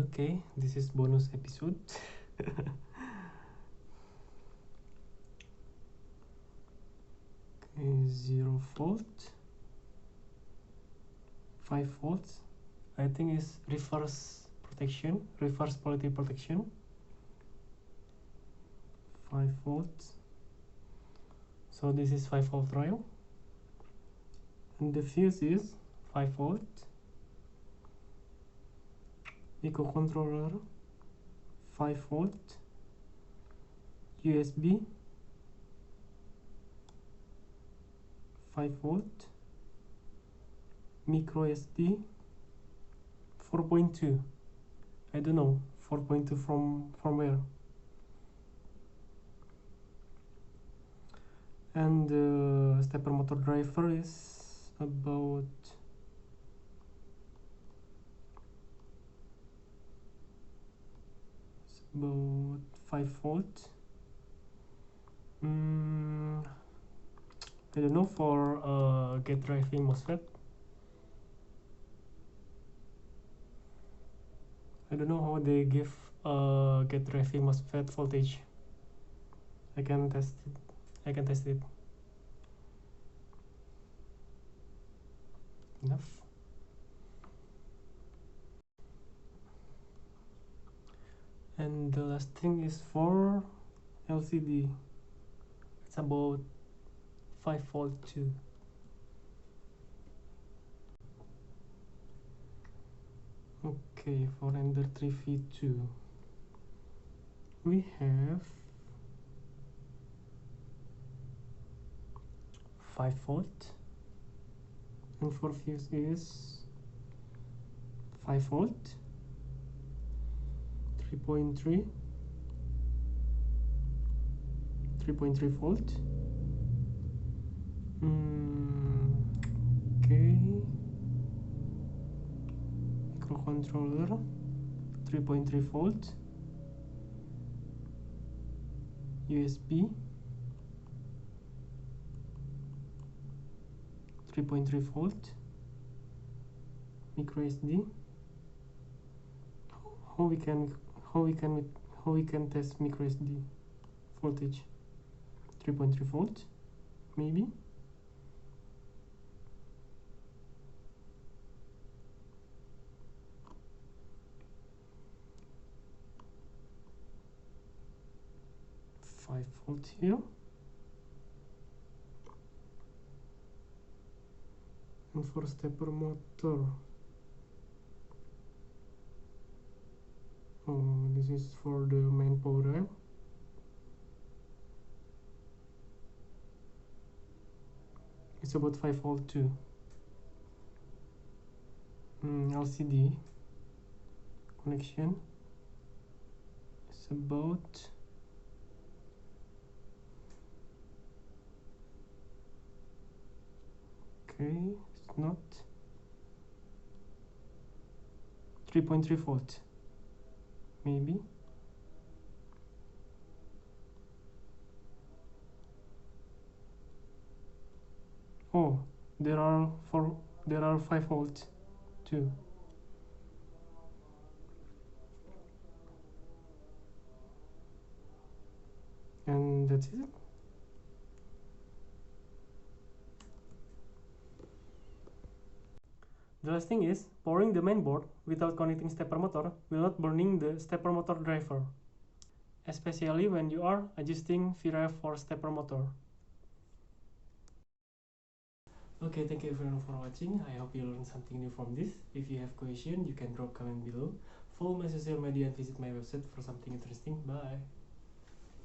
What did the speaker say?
Okay, this is bonus episode. Okay, 0 volt, 5 volts. I think is reverse protection, reverse polarity protection. 5 volts. So this is 5 volt rail, and the fuse is 5 volt. Microcontroller 5 volt. USB 5 volt. Micro SD 4.2. I don't know 4.2 from where. And the stepper motor driver is about 5 volt. I don't know for gate driving MOSFET. I don't know how they give gate driving MOSFET voltage. I can test it. Enough. And the last thing is for LCD. It's about 5 volt too. Okay, for Ender 3V2 we have 5 volt, and for fuse is 5 volt, 3.3 volt. Okay, microcontroller 3.3 volt, USB 3.3 volt, micro SD. How we can test micro SD voltage? 3.3 volt maybe. Volt here, and for stepper motor, this is for the main power rail. It's about 5 volt too. LCD connection is about 3.3 volt maybe. Oh, there are 5 volts too. And that's it. The last thing is, powering the main board without connecting stepper motor will not burning the stepper motor driver, especially when you are adjusting VREF for stepper motor. Okay, thank you everyone for watching. I hope you learned something new from this. If you have questions, you can drop comment below. Follow my social media and visit my website for something interesting. Bye!